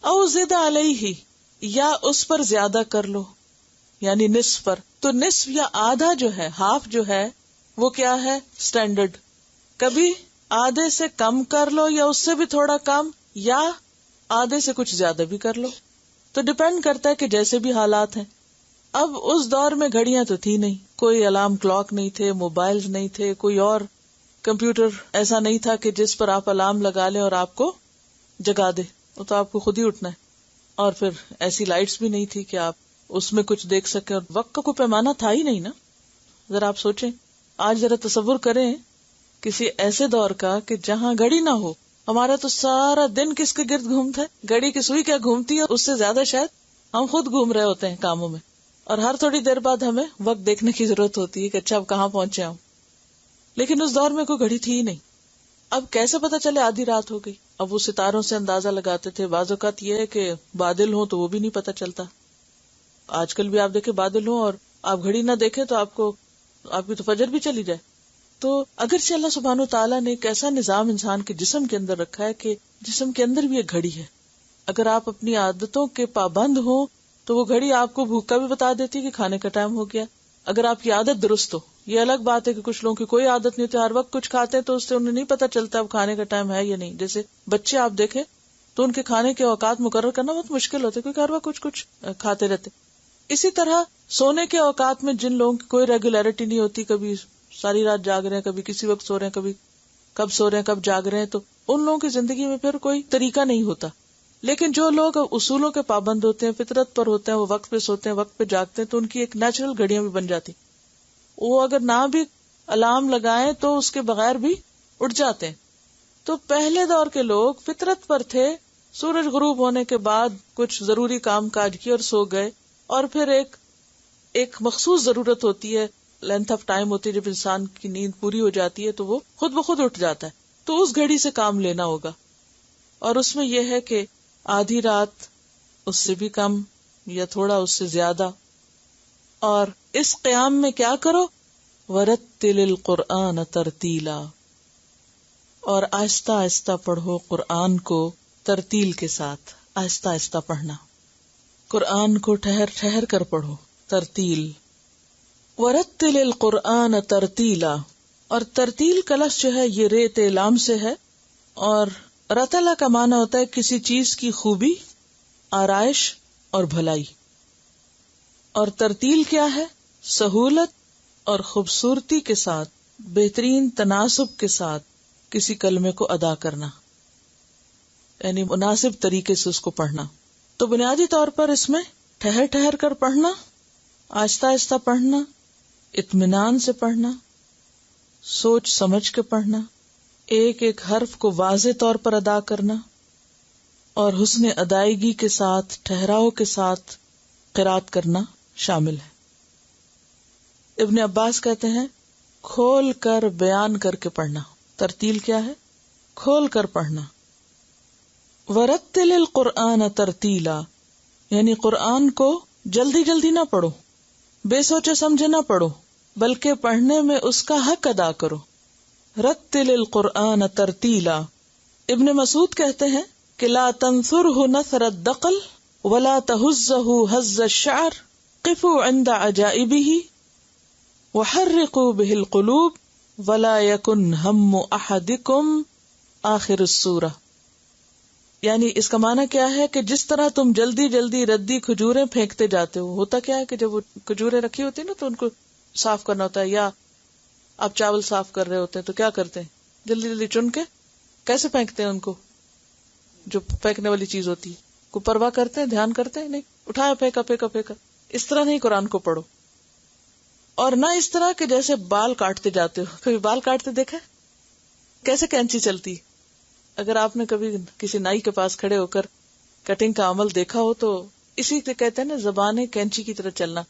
او زد علیہ، یا اس پر زیادہ کر لو، یعنی نصف پر. تو نصف یا آدھا جو ہے، ہاف جو ہے، وہ کیا ہے؟ سٹینڈرڈ. کبھی آدھے سے کم کر لو یا اس سے بھی تھوڑا کم، یا آدھے سے کچھ زیادہ بھی کر لو. تو ڈپینڈ کرتا ہے کہ جیسے بھی حالات ہیں. اب اس دور میں گھڑیاں تو تھی نہیں، کوئی الارم کلاک نہیں تھے، موبائل نہیں تھے، کوئی اور کمپیوٹر ایسا نہیں تھا کہ جس پر آپ الارم لگا لیں اور آپ کو جگا دے. وہ تو آپ کو خود ہی اٹھنا ہے. اور پھر ایسی لائٹس بھی نہیں تھی کہ آپ اس میں کچھ دیکھ سکیں، اور وقت کا کوئی پیمانہ تھا ہی نہیں نا. ذرا آپ سوچیں، آج ذرا تصور کریں کسی ایسے دور کا کہ جہاں گھڑی نہ ہو. ہمارا تو سارا دن کس کے گرد گھومتا ہے؟ گھڑی کی سوئی کیا گھومتی ہے، اس سے زیادہ شاید ہم خود گھوم رہے ہوتے ہیں کاموں میں. اور ہر تھوڑی دیر بعد ہمیں وقت دیکھنے کی ضرورت ہوتی ہے کہ اچھا اب کہاں پہنچے ہم. لیکن اس دور میں کوئی گھڑی تھی ہی نہیں. اب کیسے پتا چلے آدھی رات ہو گئی؟ اب وہ ستاروں سے اندازہ لگاتے تھے. بعض اوقات یہ ہے کہ بادل ہوں تو وہ بھی نہیں پتا چلتا. آج کل بھی آپ دیکھیں بادل ہوں اور آپ گھڑی نہ دیکھیں تو آپ کی تو فجر بھی چلی جائے. تو اگرچہ اللہ سبحانہ و تعالیٰ نے ایک ایسا نظام انسان کے جسم کے اندر رکھا ہے کہ جسم کے اندر بھی ایک گھڑی ہے. اگر آپ اپنی عادتوں کے پابند ہوں تو وہ گھڑی آپ کو بھوک کا بھی بتا دیتی کہ کھانے کا ٹائم ہو گیا. اگر آپ کی عادت درست ہو. یہ الگ بات ہے کہ کچھ لوگوں کی کوئی عادت نہیں ہوتی، ہر وقت کچھ کھاتے ہیں تو اس سے انہیں نہیں پتا چلتا اب کھانے کا ٹائم ہے یا نہیں. جیسے بچے آپ دیکھیں تو ان کے کھانے کے اوقات مقرر کرنا بہت مشکل ہوتا ہے کیونکہ ہر وقت کچھ کھاتے رہتے. اسی طرح سونے کے اوقات میں جن لوگوں کی کوئی ریگولیرٹی نہیں ہوتی، کبھی ساری رات جاگ رہے ہیں، کبھی کسی وقت سو رہے ہیں، کبھی کب سو رہے ہیں کب جاگ رہے ہیں، تو ان لوگوں کی زندگی میں پھر کوئی طریقہ نہیں ہوتا. لیکن جو لوگ اصولوں کے پابند ہوتے ہیں، فطرت پر ہوتے ہیں، وہ وقت پہ سوتے ہیں، وقت پہ جاگتے ہیں، تو ان کی ایک نیچرل گھڑیاں بھی بن جاتی. وہ اگر نہ بھی الارم لگائیں تو اس کے بغیر بھی اٹھ جاتے ہیں. تو پہلے دور کے لوگ فطرت پر تھے. سورج غروب ہونے کے بعد کچھ ضروری کام کاج کیے اور سو گئے. اور پھر ایک مخصوص ضرورت ہوتی ہے، لینتھ آف ٹائم ہوتی ہے، جب انسان کی نیند پوری ہو جاتی ہے تو وہ خود بخود اٹھ جاتا ہے. تو اس گھڑی سے کام لینا ہوگا. اور اس میں یہ ہے کہ آدھی رات، اس سے بھی کم یا تھوڑا اس سے زیادہ. اور اس قیام میں کیا کرو؟ وَرَتِّلِ الْقُرْآنَ تَرْتِيلًا، اور آہستہ آہستہ پڑھو قرآن کو ترتیل کے ساتھ. آہستہ آہستہ پڑھنا، قرآن کو ٹھہر ٹھہر کر پڑھو. ترتیل. وَرَتِّلِ الْقُرْآنَ تَرْتِيلًا، اور ترتیل کا لفظ جو ہے یہ ریت لام سے ہے. اور رتلا کا معنی ہوتا ہے کسی چیز کی خوبی، آرائش اور بھلائی. اور ترتیل کیا ہے؟ سہولت اور خوبصورتی کے ساتھ، بہترین تناسب کے ساتھ کسی کلمے کو ادا کرنا، یعنی مناسب طریقے سے اس کو پڑھنا. تو بنیادی طور پر اس میں ٹھہر ٹھہر کر پڑھنا، آہستہ آہستہ پڑھنا، اطمینان سے پڑھنا، سوچ سمجھ کے پڑھنا، ایک ایک حرف کو واضح طور پر ادا کرنا، اور حسن ادائیگی کے ساتھ، ٹھہراؤ کے ساتھ قرات کرنا شامل ہے. ابن عباس کہتے ہیں کھول کر بیان کر کے پڑھنا. ترتیل کیا ہے؟ کھول کر پڑھنا. وَرَتِّلِ الْقُرْآنَ تَرْتِيلًا، یعنی قرآن کو جلدی جلدی نہ پڑھو، بے سوچے سمجھے نہ پڑھو، بلکہ پڑھنے میں اس کا حق ادا کرو. رتل القرآن ترتیلا. ابن مسعود کہتے ہیں کہ لا تنثرہ نثر الدقل ولا تہزہ ہز الشعر قفوا عند عجائبہ وحرقوا به القلوب ولا یکن ہم احدکم آخر السورہ. یعنی اس کا معنی کیا ہے کہ جس طرح تم جلدی جلدی ردی کھجوریں پھینکتے جاتے ہو، ہوتا کیا ہے کہ جب وہ کھجوریں رکھی ہوتی ہیں نا تو ان کو صاف کرنا ہوتا ہے، یا آپ چاول صاف کر رہے ہوتے ہیں تو کیا کرتے ہیں؟ جلدی جلدی چن کے کیسے پھینکتے ہیں ان کو، جو پھینکنے والی چیز ہوتی ہے کو پرواہ کرتے ہیں، دھیان کرتے ہیں؟ نہیں، اٹھایا پھینکا پھینکا پھینکا. اس طرح نہیں قرآن کو پڑھو. اور نہ اس طرح کہ جیسے بال کاٹتے جاتے ہو. کبھی بال کاٹتے دیکھا کیسے کینچی چلتی؟ اگر آپ نے کبھی کسی نائی کے پاس کھڑے ہو کر کٹنگ کا عمل دیکھا ہو تو اسی سے کہتے ہیں نا زبان کینچی کی طرح چلنا.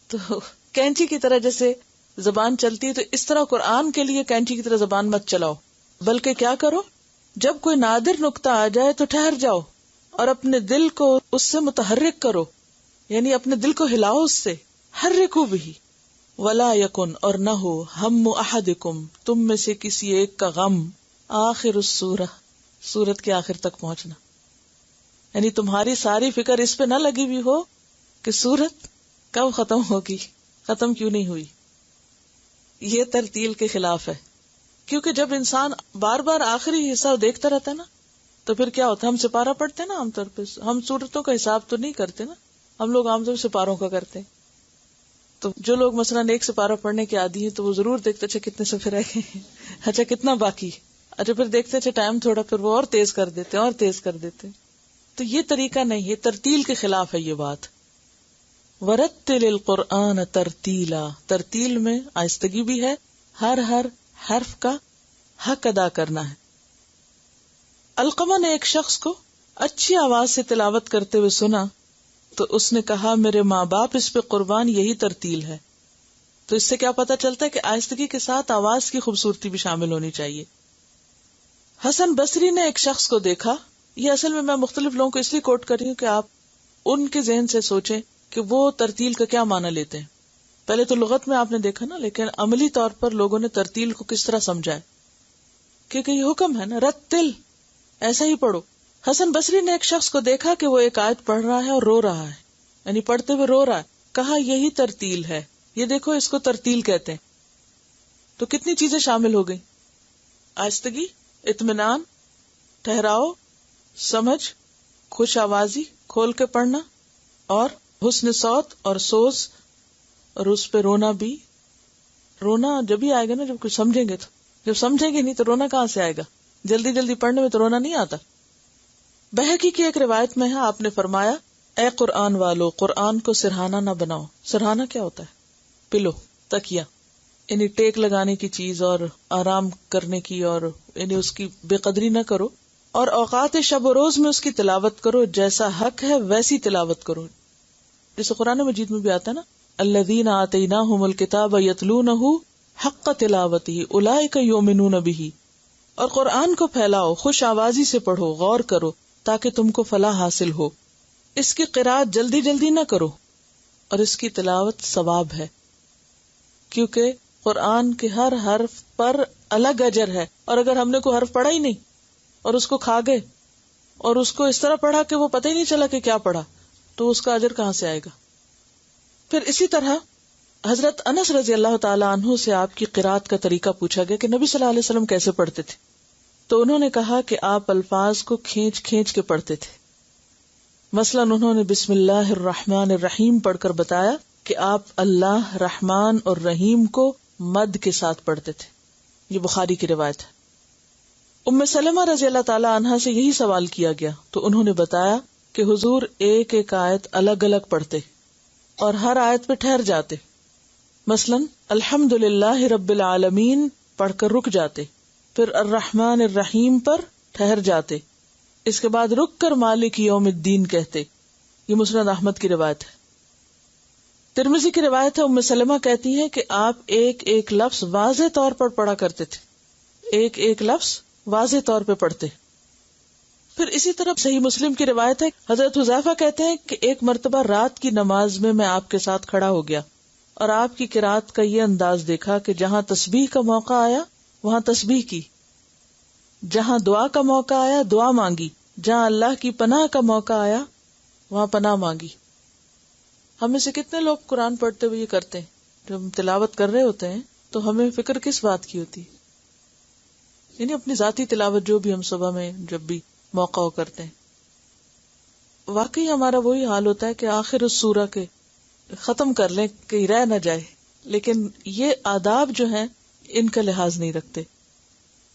تو کینچی کی طرح جیسے زبان چلتی ہے تو اس طرح قرآن کے لیے کینچی کی طرح زبان مت چلاؤ، بلکہ کیا کرو، جب کوئی نادر نقطہ آ جائے تو ٹھہر جاؤ اور اپنے دل کو اس سے متحرک کرو، یعنی اپنے دل کو ہلاؤ اس سے. حرکوا بہ ولا یکن، اور نہ ہو، ہم احدکم، تم میں سے کسی ایک کا غم، آخر السورہ، سورت کے آخر تک پہنچنا. یعنی تمہاری ساری فکر اس پہ نہ لگی ہوئی ہو کہ سورت کب ختم ہوگی، ختم کیوں نہیں ہوئی. یہ ترتیل کے خلاف ہے، کیونکہ جب انسان بار بار آخری حصہ دیکھتا رہتا ہے نا تو پھر کیا ہوتا ہے، ہم سپارہ پڑھتے ہیں نا عام طور پہ، ہم سورتوں کا حساب تو نہیں کرتے نا، ہم لوگ عام طور پہ سپاروں کا کرتے ہیں. تو جو لوگ مثلاً ایک سپارہ پڑھنے کے عادی ہیں تو وہ ضرور دیکھتے اچھا کتنے صفحے رہ گئے ہیں، اچھا کتنا باقی، اچھا پھر دیکھتے اچھا ٹائم تھوڑا، پھر وہ اور تیز کر دیتے اور تیز کر دیتے. تو یہ طریقہ نہیں ہے، ترتیل کے خلاف ہے یہ بات. ورتل القرآن ترتیلا، ترتیل میں آہستگی بھی ہے، ہر حرف کا حق ادا کرنا ہے. علقمہ نے ایک شخص کو اچھی آواز سے تلاوت کرتے ہوئے سنا تو اس نے کہا میرے ماں باپ اس پہ قربان، یہی ترتیل ہے. تو اس سے کیا پتہ چلتا ہے کہ آہستگی کے ساتھ آواز کی خوبصورتی بھی شامل ہونی چاہیے. حسن بصری نے ایک شخص کو دیکھا، یہ اصل میں مختلف لوگوں کو اس لیے کوٹ کر رہی ہوں کہ آپ ان کے ذہن سے سوچیں کہ وہ ترتیل کا کیا معنی لیتے ہیں. پہلے تو لغت میں آپ نے دیکھا نا، لیکن عملی طور پر لوگوں نے ترتیل کو کس طرح سمجھا ہے، کیونکہ یہ حکم ہے نا، رتل، ایسا ہی پڑھو. حسن بصری نے ایک شخص کو دیکھا کہ وہ ایک آیت پڑھ رہا ہے اور رو رہا ہے، یعنی پڑھتے ہوئے رو رہا ہے. کہا یہی ترتیل ہے، یہ دیکھو اس کو ترتیل کہتے ہیں. تو کتنی چیزیں شامل ہو گئی، آہستگی، اطمینان، ٹھہراؤ، سمجھ، خوش آوازی، کھول کے پڑھنا، اور حسن صوت اور سوز، اور اس پہ رونا بھی. رونا جب ہی آئے گا نا جب کچھ سمجھیں گے، تو جب سمجھیں گے نہیں تو رونا کہاں سے آئے گا، جلدی جلدی پڑھنے میں تو رونا نہیں آتا. بہقی کی ایک روایت میں ہے آپ نے فرمایا اے قرآن والو، قرآن کو سرہانہ نہ بناؤ. سرہانہ کیا ہوتا ہے؟ پلو، تکیہ، یعنی ٹیک لگانے کی چیز اور آرام کرنے کی، اور یعنی اس کی بے قدری نہ کرو، اور اوقات شب و روز میں اس کی تلاوت کرو، جیسا حق ہے ویسی تلاوت کرو. جیسے قرآن مجید میں بھی آتا ہے نا، الذین آتیناہم الکتاب یتلونہ حق تلاوتہ اولئک یؤمنون بہ. اور قرآن کو پھیلاؤ، خوش آوازی سے پڑھو، غور کرو تاکہ تم کو فلاح حاصل ہو. اس کی قرأت جلدی جلدی نہ کرو، اور اس کی تلاوت ثواب ہے، کیونکہ قرآن کے ہر حرف پر الگ اجر ہے. اور اگر ہم نے کوئی حرف پڑھا ہی نہیں اور اس کو کھا گئے اور اس کو اس طرح پڑھا کہ وہ پتہ ہی نہیں چلا کہ کیا پڑھا، تو اس کا اجر کہاں سے آئے گا. پھر اسی طرح حضرت انس رضی اللہ تعالی عنہ سے آپ کی قرأت کا طریقہ پوچھا گیا کہ نبی صلی اللہ علیہ وسلم کیسے پڑھتے تھے، تو انہوں نے کہا کہ آپ الفاظ کو کھینچ کھینچ کے پڑھتے تھے. مثلا انہوں نے بسم اللہ الرحمن الرحیم پڑھ کر بتایا کہ آپ اللہ، رحمان اور رحیم کو مد کے ساتھ پڑھتے تھے. یہ بخاری کی روایت ہے. ام سلمہ رضی اللہ تعالی عنہا سے یہی سوال کیا گیا تو انہوں نے بتایا کہ حضور ایک ایک آیت الگ الگ پڑھتے اور ہر آیت پہ ٹھہر جاتے. مثلا الحمدللہ رب العالمین پڑھ کر رک جاتے، پھر الرحمن الرحیم پر ٹھہر جاتے، اس کے بعد رک کر مالک یوم الدین کہتے. یہ مسند احمد کی روایت ہے. ترمذی کی روایت ہے، ام سلمہ کہتی ہے کہ آپ ایک ایک لفظ واضح طور پر پڑھا کرتے تھے، ایک ایک لفظ واضح طور پہ پڑھتے. پھر اسی طرح صحیح مسلم کی روایت ہے، حضرت حذیفہ کہتے ہیں کہ ایک مرتبہ رات کی نماز میں آپ کے ساتھ کھڑا ہو گیا اور آپ کی قرات کا یہ انداز دیکھا کہ جہاں تسبیح کا موقع آیا وہاں تسبیح کی، جہاں دعا کا موقع آیا دعا مانگی، جہاں اللہ کی پناہ کا موقع آیا وہاں پناہ مانگی. ہم میں سے کتنے لوگ قرآن پڑھتے ہوئے یہ کرتے ہیں، جب ہم تلاوت کر رہے ہوتے ہیں تو ہمیں فکر کس بات کی ہوتی، یعنی اپنی ذاتی تلاوت جو بھی ہم صبح میں جب بھی موقع ہو کرتے ہیں. واقعی ہمارا وہی حال ہوتا ہے کہ آخر اس سورہ کے ختم کر لیں کہ رہ نہ جائے، لیکن یہ آداب جو ہیں ان کا لحاظ نہیں رکھتے.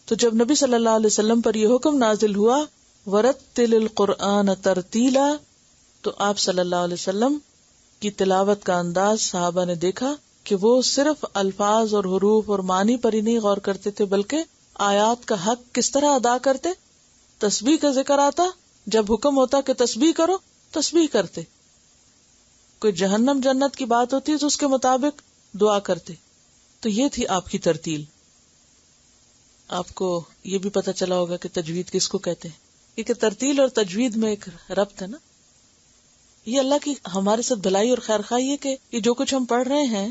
تو جب نبی صلی اللہ علیہ وسلم پر یہ حکم نازل ہوا ورتل القرآن ترتیلا، تو آپ صلی اللہ علیہ وسلم کی تلاوت کا انداز صحابہ نے دیکھا کہ وہ صرف الفاظ اور حروف اور معنی پر ہی نہیں غور کرتے تھے، بلکہ آیات کا حق کس طرح ادا کرتے. تسبیح کا ذکر آتا، جب حکم ہوتا کہ تسبیح کرو تسبیح کرتے، کوئی جہنم جنت کی بات ہوتی تو اس کے مطابق دعا کرتے. تو یہ تھی آپ کی ترتیل. آپ کو یہ بھی پتہ چلا ہوگا کہ تجوید کس کو کہتے ہیں، کیونکہ ترتیل اور تجوید میں ایک ربط ہے نا. یہ اللہ کی ہمارے ساتھ بھلائی اور خیر خواہی ہے کہ یہ جو کچھ ہم پڑھ رہے ہیں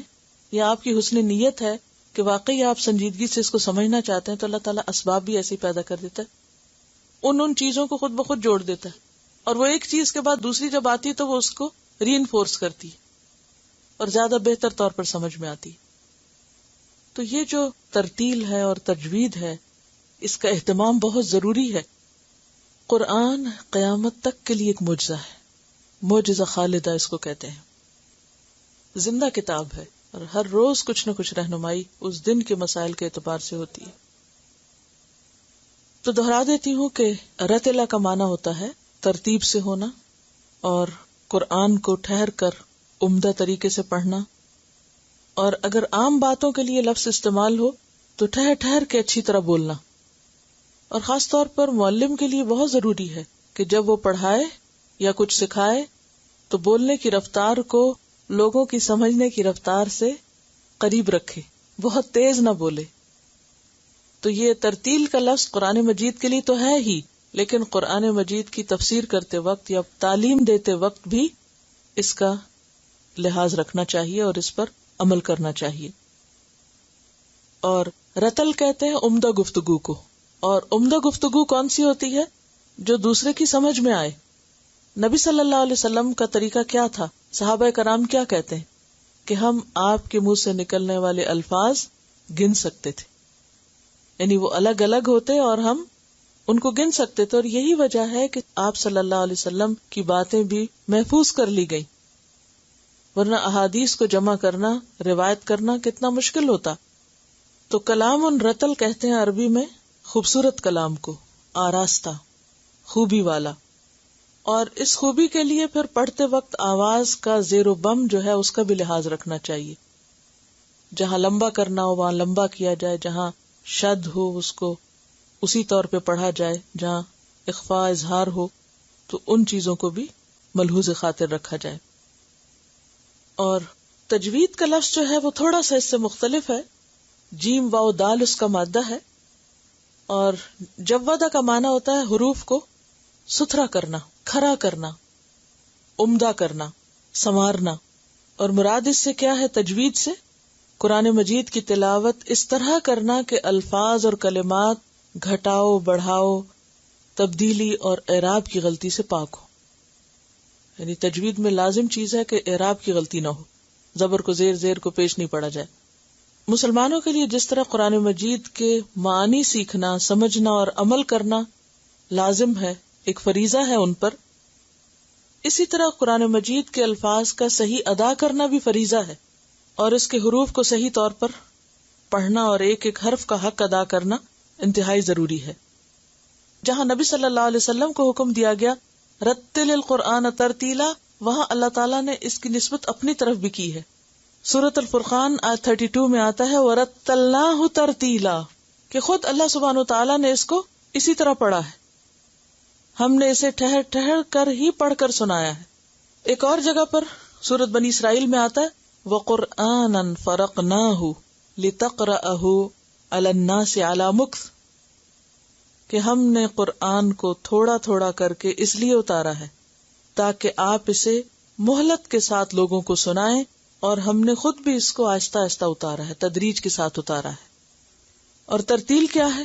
یہ آپ کی حسن نیت ہے کہ واقعی آپ سنجیدگی سے اس کو سمجھنا چاہتے ہیں، تو اللہ تعالیٰ اسباب بھی ایسے پیدا کر دیتا ہے، ان چیزوں کو خود بخود جوڑ دیتا ہے. اور وہ ایک چیز کے بعد دوسری جب آتی ہے تو وہ اس کو ری انفورس کرتی اور زیادہ بہتر طور پر سمجھ میں آتی. تو یہ جو ترتیل ہے اور تجوید ہے اس کا اہتمام بہت ضروری ہے. قرآن قیامت تک کے لیے ایک معجزہ ہے، معجزہ خالدہ اس کو کہتے ہیں. زندہ کتاب ہے اور ہر روز کچھ نہ کچھ رہنمائی اس دن کے مسائل کے اعتبار سے ہوتی ہے. تو دہرا دیتی ہوں کہ رتلا کا معنی ہوتا ہے ترتیب سے ہونا، اور قرآن کو ٹھہر کر عمدہ طریقے سے پڑھنا، اور اگر عام باتوں کے لیے لفظ استعمال ہو تو ٹھہر ٹھہر کے اچھی طرح بولنا. اور خاص طور پر معلم کے لیے بہت ضروری ہے کہ جب وہ پڑھائے یا کچھ سکھائے تو بولنے کی رفتار کو لوگوں کی سمجھنے کی رفتار سے قریب رکھے، بہت تیز نہ بولے. تو یہ ترتیل کا لفظ قرآن مجید کے لیے تو ہے ہی، لیکن قرآن مجید کی تفسیر کرتے وقت یا تعلیم دیتے وقت بھی اس کا لحاظ رکھنا چاہیے اور اس پر عمل کرنا چاہیے. اور رتل کہتے ہیں عمدہ گفتگو کو، اور عمدہ گفتگو کون سی ہوتی ہے؟ جو دوسرے کی سمجھ میں آئے. نبی صلی اللہ علیہ وسلم کا طریقہ کیا تھا؟ صحابہ کرام کیا کہتے ہیں کہ ہم آپ کے منہ سے نکلنے والے الفاظ گن سکتے تھے، یعنی وہ الگ الگ ہوتے اور ہم ان کو گن سکتے تھے. اور یہی وجہ ہے کہ آپ صلی اللہ علیہ وسلم کی باتیں بھی محفوظ کر لی گئی، ورنہ احادیث کو جمع کرنا، روایت کرنا کتنا مشکل ہوتا. تو کلام رتل کہتے ہیں عربی میں خوبصورت کلام کو، آراستہ، خوبی والا. اور اس خوبی کے لیے پھر پڑھتے وقت آواز کا زیر و بم جو ہے اس کا بھی لحاظ رکھنا چاہیے. جہاں لمبا کرنا ہو وہاں لمبا کیا جائے، جہاں شد ہو اس کو اسی طور پہ پڑھا جائے، جہاں اخفاء اظہار ہو تو ان چیزوں کو بھی ملحوظ خاطر رکھا جائے. اور تجوید کا لفظ جو ہے وہ تھوڑا سا اس سے مختلف ہے. جیم واو دال اس کا مادہ ہے، اور جودہ کا معنی ہوتا ہے حروف کو ستھرا کرنا، کھرا کرنا، عمدہ کرنا، سنوارنا. اور مراد اس سے کیا ہے؟ تجوید سے قرآن مجید کی تلاوت اس طرح کرنا کہ الفاظ اور کلمات گھٹاؤ، بڑھاؤ، تبدیلی اور اعراب کی غلطی سے پاک ہو. یعنی تجوید میں لازم چیز ہے کہ اعراب کی غلطی نہ ہو، زبر کو زیر کو پیش نہیں پڑا جائے. مسلمانوں کے لیے جس طرح قرآن مجید کے معانی سیکھنا، سمجھنا اور عمل کرنا لازم ہے، ایک فریضہ ہے ان پر، اسی طرح قرآن مجید کے الفاظ کا صحیح ادا کرنا بھی فریضہ ہے، اور اس کے حروف کو صحیح طور پر پڑھنا اور ایک ایک حرف کا حق ادا کرنا انتہائی ضروری ہے. جہاں نبی صلی اللہ علیہ وسلم کو حکم دیا گیا رتل القرآن ترتیلا، وہاں اللہ تعالیٰ نے اس کی نسبت اپنی طرف بھی کی ہے. سورۃ الفرقان آیت 32 میں آتا ہے وَرَتَّلْنَاهُ تَرْتِيلًا، کہ خود اللہ سبحانہ وتعالیٰ نے اس کو اسی طرح پڑھا ہے، ہم نے اسے ٹھہر ٹھہر کر ہی پڑھ کر سنایا ہے. ایک اور جگہ پر سورۃ بنی اسرائیل میں آتا ہے وَقُرْآنًا فَرَقْنَاهُ لِتَقْرَأَهُ عَلَى النَّاسِ عَلَى مُكْثٍ، کہ ہم نے قرآن کو تھوڑا تھوڑا کر کے اس لیے اتارا ہے تاکہ آپ اسے مہلت کے ساتھ لوگوں کو سنائیں، اور ہم نے خود بھی اس کو آہستہ آہستہ اتارا ہے، تدریج کے ساتھ اتارا ہے. اور ترتیل کیا ہے؟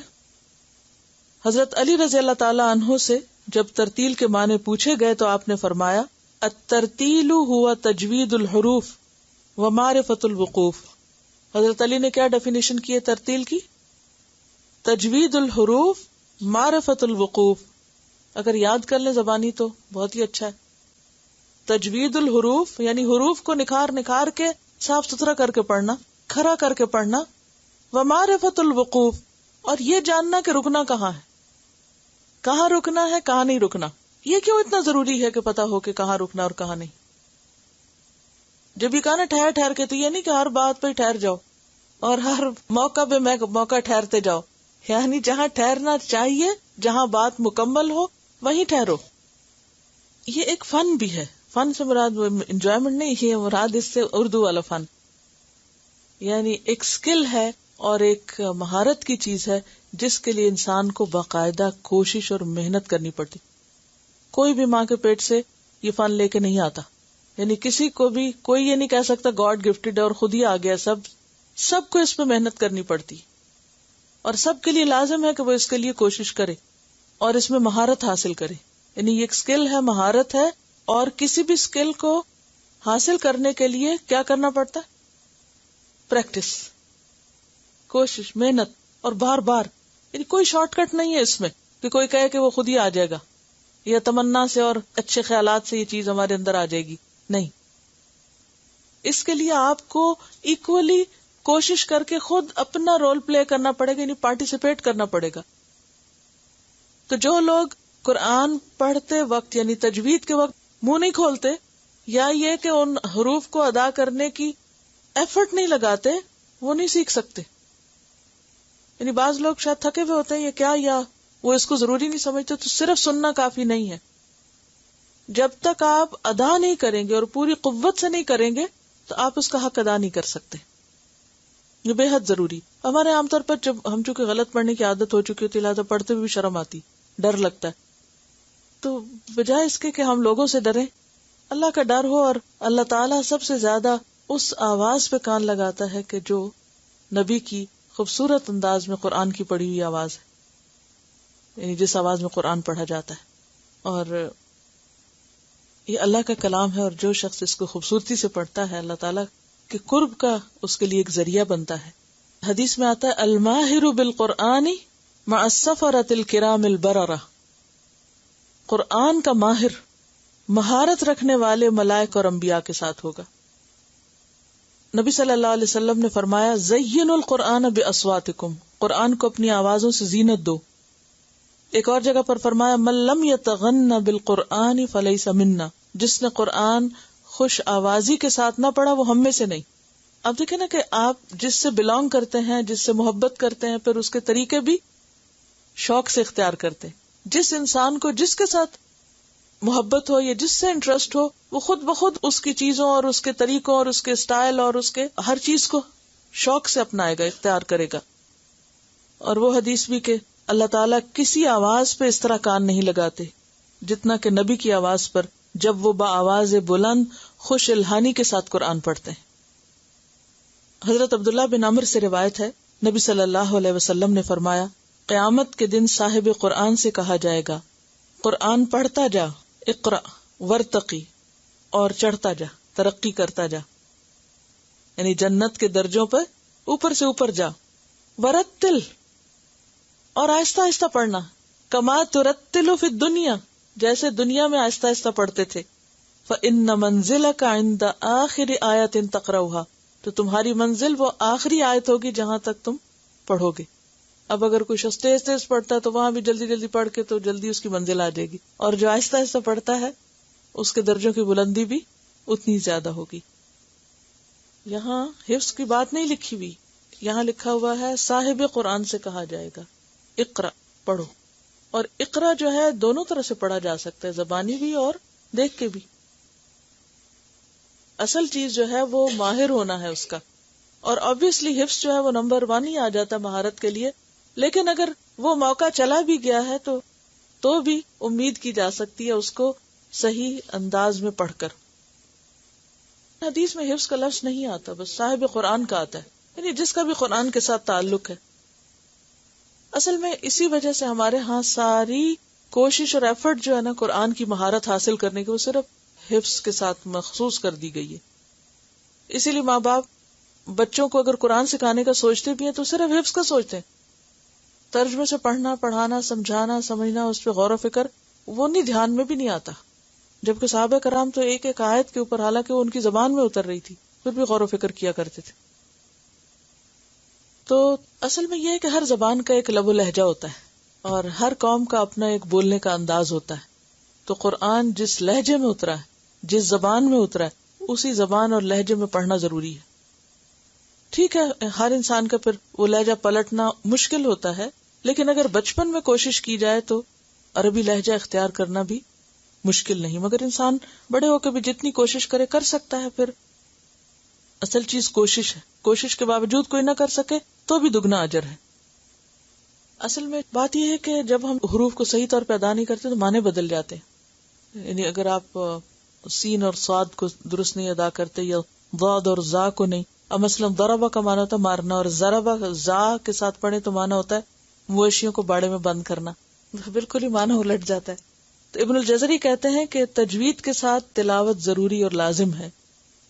حضرت علی رضی اللہ تعالی عنہ سے جب ترتیل کے معنی پوچھے گئے تو آپ نے فرمایا الترتیل هو تجوید الحروف ومعرفت الوقوف. حضرت علی نے کیا ڈیفینیشن کی ہے ترتیل کی؟ تجوید الحروف، معرفت الوقوف. اگر یاد کر لیں زبانی تو بہت ہی اچھا ہے. تجوید الحروف یعنی حروف کو نکھار کے صاف ستھرا کر کے پڑھنا، کھرا کر کے پڑھنا. ومعرفت الوقوف، اور یہ جاننا کہ رکنا کہاں ہے، کہاں رکنا ہے، کہاں نہیں رکنا. یہ کیوں اتنا ضروری ہے کہ پتا ہو کہ کہاں رکنا اور کہاں نہیں؟ جب یہ کہا نا ٹھہر ٹھہر کے، تو یہ نہیں کہ ہر بات پہ ٹھہر جاؤ اور ہر موقع پہ موقع ٹھہرتے جاؤ. یعنی جہاں ٹھہرنا چاہیے، جہاں بات مکمل ہو وہیں ٹھہرو. یہ ایک فن بھی ہے. فن سے مراد انجوائمنٹ نہیں، یہ مراد اس سے اردو والا فن، یعنی ایک سکل ہے اور ایک مہارت کی چیز ہے جس کے لیے انسان کو باقاعدہ کوشش اور محنت کرنی پڑتی. کوئی بھی ماں کے پیٹ سے یہ فن لے کے نہیں آتا. یعنی کسی کو بھی کوئی یہ نہیں کہہ سکتا گاڈ گفٹڈ ہے اور خود ہی آ گیا. سب کو اس پہ محنت کرنی پڑتی، اور سب کے لیے لازم ہے کہ وہ اس کے لیے کوشش کرے اور اس میں مہارت حاصل کرے. یعنی یہ ایک اسکل ہے، مہارت ہے، اور کسی بھی اسکل کو حاصل کرنے کے لیے کیا کرنا پڑتا ہے؟ پریکٹس، کوشش، محنت، اور بار بار. یعنی کوئی شارٹ کٹ نہیں ہے اس میں کہ کوئی کہے کہ وہ خود ہی آ جائے گا یا تمنا سے اور اچھے خیالات سے یہ چیز ہمارے اندر آ جائے گی. نہیں، اس کے لیے آپ کو ایکولی کوشش کر کے خود اپنا رول پلے کرنا پڑے گا، یعنی پارٹیسپیٹ کرنا پڑے گا. تو جو لوگ قرآن پڑھتے وقت یعنی تجوید کے وقت منہ نہیں کھولتے، یا یہ کہ ان حروف کو ادا کرنے کی ایفرٹ نہیں لگاتے، وہ نہیں سیکھ سکتے. یعنی بعض لوگ شاید تھکے ہوئے ہوتے ہیں یہ کیا، یا وہ اس کو ضروری نہیں سمجھتے، تو صرف سننا کافی نہیں ہے. جب تک آپ ادا نہیں کریں گے اور پوری قوت سے نہیں کریں گے تو آپ اس کا حق ادا نہیں کر سکتے. یہ بے حد ضروری. ہمارے عام طور پر جب ہم چونکہ غلط پڑھنے کی عادت ہو چکی ہوتی ہے، لہٰذا پڑھتے ہوئے بھی شرم آتی، ڈر لگتا ہے. تو بجائے اس کے کہ ہم لوگوں سے ڈریں، اللہ کا ڈر ہو. اور اللہ تعالیٰ سب سے زیادہ اس آواز پہ کان لگاتا ہے کہ جو نبی کی خوبصورت انداز میں قرآن کی پڑھی ہوئی آواز ہے، یعنی جس آواز میں قرآن پڑھا جاتا ہے. اور یہ اللہ کا کلام ہے، اور جو شخص اس کو خوبصورتی سے پڑھتا ہے اللہ تعالیٰ کے قرب کا اس کے لیے ایک ذریعہ بنتا ہے. حدیث میں آتا ہے الماہر بالقرآن مع السفرۃ الکرام البررہ، قرآن کا ماہر مہارت رکھنے والے ملائک اور انبیاء کے ساتھ ہوگا. نبی صلی اللہ علیہ وسلم نے فرمایا زینوا القرآن باصواتکم، قرآن کو اپنی آوازوں سے زینت دو. ایک اور جگہ پر فرمایا من لم یتغن بالقرآن فلیس منا، جس نے قرآن خوش آوازی کے ساتھ نہ پڑھا وہ ہم میں سے نہیں. اب دیکھیں نا کہ آپ جس سے بلانگ کرتے ہیں، جس سے محبت کرتے ہیں، پھر اس کے طریقے بھی شوق سے اختیار کرتے ہیں. جس انسان کو جس کے ساتھ محبت ہو یا جس سے انٹرسٹ ہو، وہ خود بخود اس کی چیزوں اور اس کے طریقوں اور اس کے اسٹائل اور اس کے ہر چیز کو شوق سے اپنائے گا، اختیار کرے گا. اور وہ حدیث بھی کہ اللہ تعالیٰ کسی آواز پہ اس طرح کان نہیں لگاتے جتنا کہ نبی کی آواز پر، جب وہ بآواز بلند خوش الہانی کے ساتھ قرآن پڑھتے ہیں. حضرت عبداللہ بن عمر سے روایت ہے، نبی صلی اللہ علیہ وسلم نے فرمایا قیامت کے دن صاحب قرآن سے کہا جائے گا قرآن پڑھتا جا، اقرأ ورتقی، اور چڑھتا جا، ترقی کرتا جا، یعنی جنت کے درجوں پر اوپر سے اوپر جا. ورتل، اور آہستہ آہستہ پڑھنا، کما ترتل فی الدنیا، جیسے دنیا میں آہستہ آہستہ پڑھتے تھے. فإن منزلک عند آخر آیت تقرؤها، تو تمہاری منزل وہ آخری آیت ہوگی جہاں تک تم پڑھو گے. اب اگر کوئی شخص تیز تیز پڑھتا ہے تو وہاں بھی جلدی جلدی پڑھ کے تو جلدی اس کی منزل آ جائے گی، اور جو آہستہ آہستہ پڑھتا ہے اس کے درجوں کی بلندی بھی اتنی زیادہ ہوگی. یہاں حفظ کی بات نہیں لکھی ہوئی، یہاں لکھا ہوا ہے صاحب قرآن سے کہا جائے گا اقرأ، پڑھو. اور اقرأ جو ہے دونوں طرح سے پڑھا جا سکتا ہے، زبانی بھی اور دیکھ کے بھی. اصل چیز جو ہے وہ ماہر ہونا ہے اس کا، اور obviously حفظ جو ہے وہ نمبر 1 ہی آ جاتا ہے مہارت کے لیے. لیکن اگر وہ موقع چلا بھی گیا ہے تو بھی امید کی جا سکتی ہے اس کو صحیح انداز میں پڑھ کر. حدیث میں حفظ کا لفظ نہیں آتا، بس صاحب قرآن کا آتا ہے، یعنی جس کا بھی قرآن کے ساتھ تعلق ہے. اصل میں اسی وجہ سے ہمارے ہاں ساری کوشش اور ایفرٹ جو ہے نا قرآن کی مہارت حاصل کرنے کی، وہ صرف حفظ کے ساتھ مخصوص کر دی گئی ہے. اسی لیے ماں باپ بچوں کو اگر قرآن سکھانے کا سوچتے بھی ہیں تو صرف حفظ کا سوچتے ہیں. ترجمے سے پڑھنا، پڑھانا، سمجھانا، سمجھنا، اس پہ غور و فکر وہ نہیں، دھیان میں بھی نہیں آتا. جبکہ صحابہ کرام تو ایک ایک آیت کے اوپر، حالانکہ وہ ان کی زبان میں اتر رہی تھی، پھر بھی غور و فکر کیا کرتے تھے. تو اصل میں یہ ہے کہ ہر زبان کا ایک لب و لہجہ ہوتا ہے اور ہر قوم کا اپنا ایک بولنے کا انداز ہوتا ہے. تو قرآن جس لہجے میں اترا ہے، جس زبان میں اترا ہے، اسی زبان اور لہجے میں پڑھنا ضروری ہے. ٹھیک ہے ہر انسان کا پھر وہ لہجہ پلٹنا مشکل ہوتا ہے، لیکن اگر بچپن میں کوشش کی جائے تو عربی لہجہ اختیار کرنا بھی مشکل نہیں. مگر انسان بڑے ہو کے بھی جتنی کوشش کرے کر سکتا ہے. پھر اصل چیز کوشش ہے، کوشش کے باوجود کوئی نہ کر سکے تو بھی دگنا اجر ہے. اصل میں بات یہ ہے کہ جب ہم حروف کو صحیح طور پہ ادا نہیں کرتے تو معنی بدل جاتے ہیں. یعنی اگر آپ سین اور صاد کو درست نہیں ادا کرتے یا ضاد اور زا کو نہیں، اب مثلا ضربہ کا معنی ہوتا ہے مارنا، اور ضربہ زا کے ساتھ پڑھے تو معنی ہوتا ہے مویشیوں کو باڑے میں بند کرنا. بالکل ہی معنی الٹ جاتا ہے. تو ابن الجزری کہتے ہیں کہ تجوید کے ساتھ تلاوت ضروری اور لازم ہے.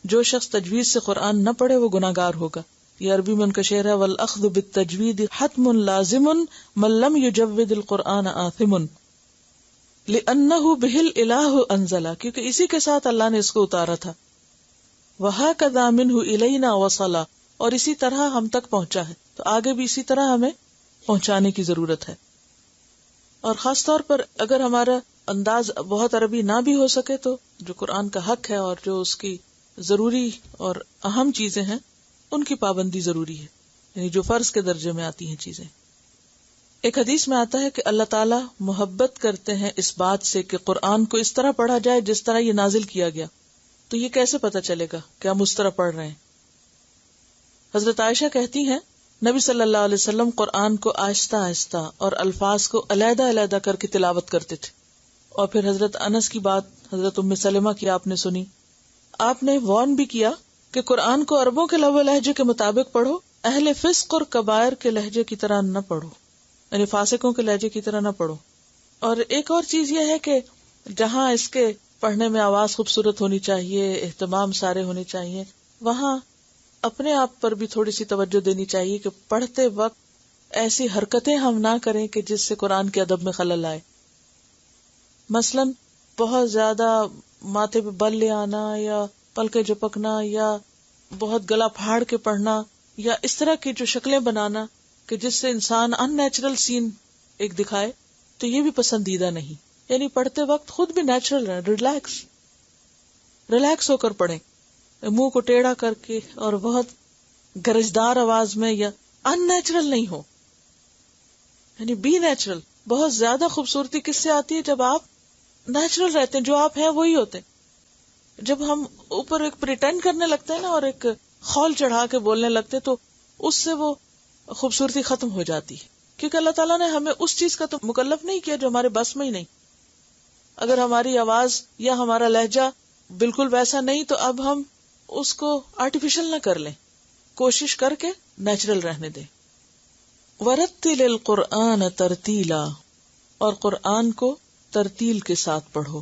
جو شخص تجوید سے قرآن نہ پڑھے وہ گناہگار ہوگا. یہ عربی میں ان کا شعر ہے، والأخذ بالتجوید حتم لازم من لم یجود القرآن آثم لأنه به الإلہ انزلا، کیونکہ اسی کے ساتھ اللہ نے اس کو اتارا تھا. وہکذا منہ الینا وصلا، اور اسی طرح ہم تک پہنچا ہے، تو آگے بھی اسی طرح ہمیں پہنچانے کی ضرورت ہے. اور خاص طور پر اگر ہمارا انداز بہت عربی نہ بھی ہو سکے تو جو قرآن کا حق ہے اور جو اس کی ضروری اور اہم چیزیں ہیں ان کی پابندی ضروری ہے، یعنی جو فرض کے درجے میں آتی ہیں چیزیں. ایک حدیث میں آتا ہے کہ اللہ تعالیٰ محبت کرتے ہیں اس بات سے کہ قرآن کو اس طرح پڑھا جائے جس طرح یہ نازل کیا گیا. تو یہ کیسے پتا چلے گا کہ ہم اس طرح پڑھ رہے ہیں؟ حضرت عائشہ کہتی ہیں نبی صلی اللہ علیہ وسلم قرآن کو آہستہ آہستہ اور الفاظ کو علیحدہ علیحدہ کر کے تلاوت کرتے تھے. اور پھر حضرت انس کی بات حضرت ام سلمہ کی آپ نے سنی. آپ نے وارن بھی کیا کہ قرآن کو عربوں کے لب و لہجے کے مطابق پڑھو، اہل فسق اور کبائر کے لہجے کی طرح نہ پڑھو، یعنی فاسقوں کے لہجے کی طرح نہ پڑھو. اور ایک اور چیز یہ ہے کہ جہاں اس کے پڑھنے میں آواز خوبصورت ہونی چاہیے، اہتمام سارے ہونے چاہیے، وہاں اپنے آپ پر بھی تھوڑی سی توجہ دینی چاہیے کہ پڑھتے وقت ایسی حرکتیں ہم نہ کریں کہ جس سے قرآن کے ادب میں خلل آئے. مثلا بہت زیادہ ماتھے پہ بل لے آنا یا پلکیں جھپکنا یا بہت گلا پھاڑ کے پڑھنا یا اس طرح کی جو شکلیں بنانا کہ جس سے انسان ان نیچرل سین ایک دکھائے، تو یہ بھی پسندیدہ نہیں. یعنی پڑھتے وقت خود بھی نیچرل رہیں، ریلیکس ہو کر پڑھیں، منہ کو ٹیڑھا کر کے اور بہت گرجدار آواز میں یا ان نیچرل نہیں ہو، یعنی بی نیچرل. بہت زیادہ خوبصورتی کس سے آتی ہے؟ جب آپ نیچرل رہتے ہیں، جو آپ ہیں وہی ہوتے ہیں. جب ہم اوپر ایک پریٹینڈ کرنے لگتے ہیں نا اور ایک خول چڑھا کے بولنے لگتے ہیں تو اس سے وہ خوبصورتی ختم ہو جاتی ہے، کیونکہ اللہ تعالیٰ نے ہمیں اس چیز کا تو مکلف نہیں کیا جو ہمارے بس میں ہی نہیں. اگر ہماری آواز یا ہمارا لہجہ بالکل ویسا نہیں تو اب ہم اس کو آرٹیفیشل نہ کر لیں، کوشش کر کے نیچرل رہنے دیں. وَرَتِّلِ الْقُرْآنَ تَرْتِيلًا، اور قرآن کو ترتیل کے ساتھ پڑھو.